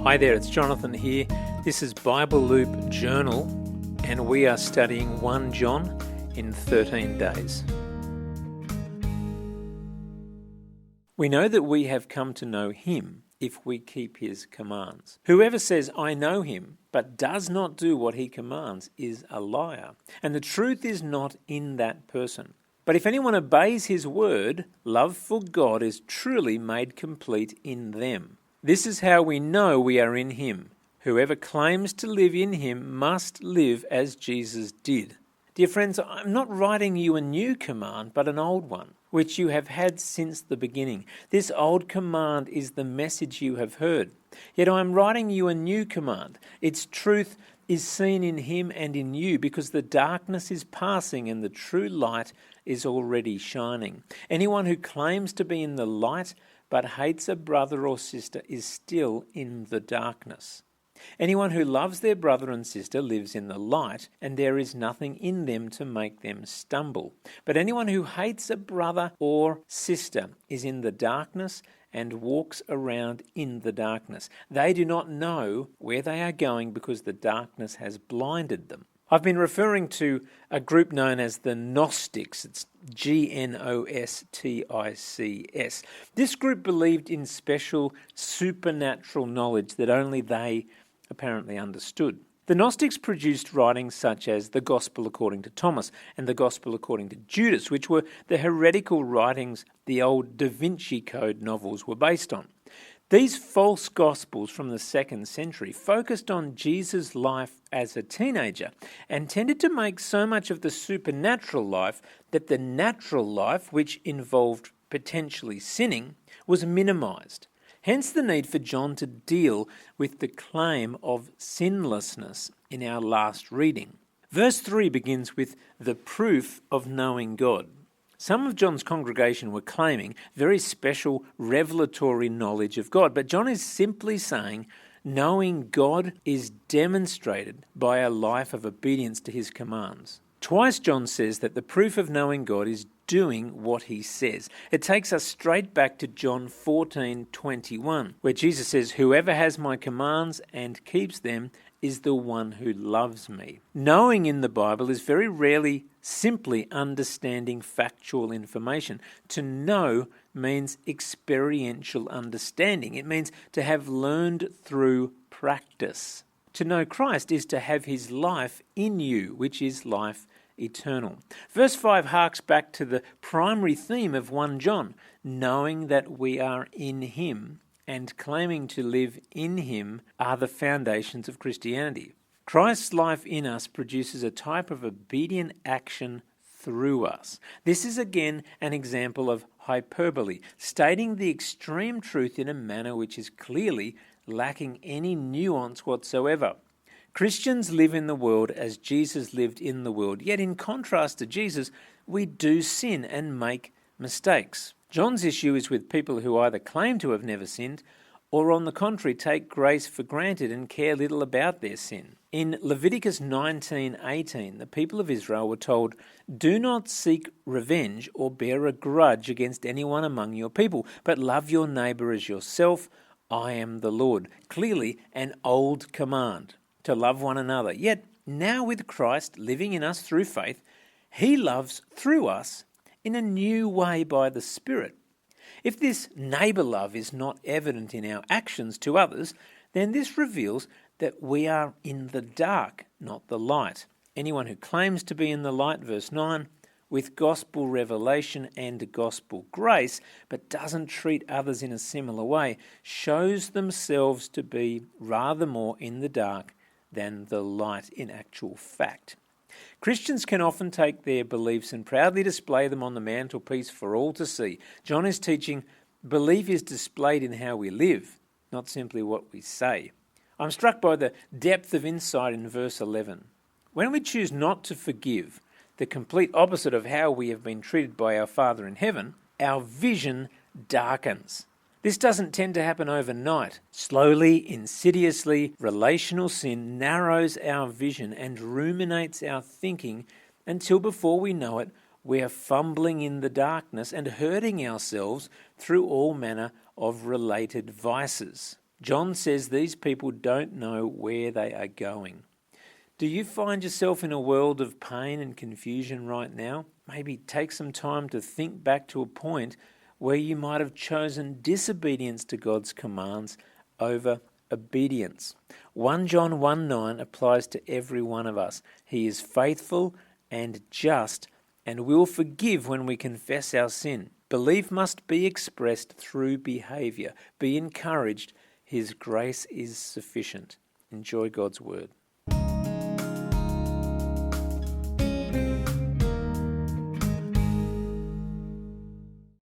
Hi there, it's Jonathan here. This is Bible Loop Journal, and we are studying 1 John in 13 days. We know that we have come to know him if we keep his commands. Whoever says, I know him, but does not do what he commands is a liar, and the truth is not in that person. But if anyone obeys his word, love for God is truly made complete in them. This is how we know we are in him. Whoever claims to live in him must live as Jesus did. Dear friends, I'm not writing you a new command, but an old one, which you have had since the beginning. This old command is the message you have heard. Yet I am writing you a new command. Its truth is seen in him and in you, because the darkness is passing and the true light is already shining. Anyone who claims to be in the light but hates a brother or sister is still in the darkness. Anyone who loves their brother and sister lives in the light, and there is nothing in them to make them stumble. But anyone who hates a brother or sister is in the darkness and walks around in the darkness. They do not know where they are going because the darkness has blinded them. I've been referring to a group known as the Gnostics. It's Gnostics. This group believed in special supernatural knowledge that only they apparently understood. The Gnostics produced writings such as the Gospel according to Thomas and the Gospel according to Judas, which were the heretical writings the old Da Vinci Code novels were based on. These false gospels from the 2nd century focused on Jesus' life as a teenager and tended to make so much of the supernatural life that the natural life, which involved potentially sinning, was minimized. Hence the need for John to deal with the claim of sinlessness in our last reading. Verse 3 begins with the proof of knowing God. Some of John's congregation were claiming very special revelatory knowledge of God, but John is simply saying knowing God is demonstrated by a life of obedience to his commands. Twice John says that the proof of knowing God is doing what he says. It takes us straight back to John 14:21, where Jesus says, "Whoever has my commands and keeps them is the one who loves me." Knowing in the Bible is very rarely simply understanding factual information. To know means experiential understanding. It means to have learned through practice. To know Christ is to have his life in you, which is life eternal. Verse 5 harks back to the primary theme of 1 John, knowing that we are in him and claiming to live in him are the foundations of Christianity. Christ's life in us produces a type of obedient action through us. This is again an example of hyperbole, stating the extreme truth in a manner which is clearly lacking any nuance whatsoever. Christians live in the world as Jesus lived in the world, yet in contrast to Jesus, we do sin and make mistakes. John's issue is with people who either claim to have never sinned or on the contrary take grace for granted and care little about their sin. In Leviticus 19:18, the people of Israel were told, "Do not seek revenge or bear a grudge against anyone among your people, but love your neighbour as yourself. I am the Lord." Clearly an old command to love one another. Yet now with Christ living in us through faith, he loves through us in a new way by the Spirit. If this neighbour love is not evident in our actions to others, then this reveals that we are in the dark, not the light. Anyone who claims to be in the light, verse 9, with gospel revelation and gospel grace, but doesn't treat others in a similar way, shows themselves to be rather more in the dark than the light in actual fact. Christians can often take their beliefs and proudly display them on the mantelpiece for all to see. John is teaching belief is displayed in how we live, not simply what we say. I'm struck by the depth of insight in verse 11. When we choose not to forgive, the complete opposite of how we have been treated by our Father in heaven, our vision darkens. This doesn't tend to happen overnight. Slowly, insidiously, relational sin narrows our vision and ruminates our thinking until before we know it, we are fumbling in the darkness and hurting ourselves through all manner of related vices. John says these people don't know where they are going. Do you find yourself in a world of pain and confusion right now? Maybe take some time to think back to a point where you might have chosen disobedience to God's commands over obedience. 1 John 1:9 applies to every one of us. He is faithful and just and will forgive when we confess our sin. Belief must be expressed through behaviour. Be encouraged. His grace is sufficient. Enjoy God's word.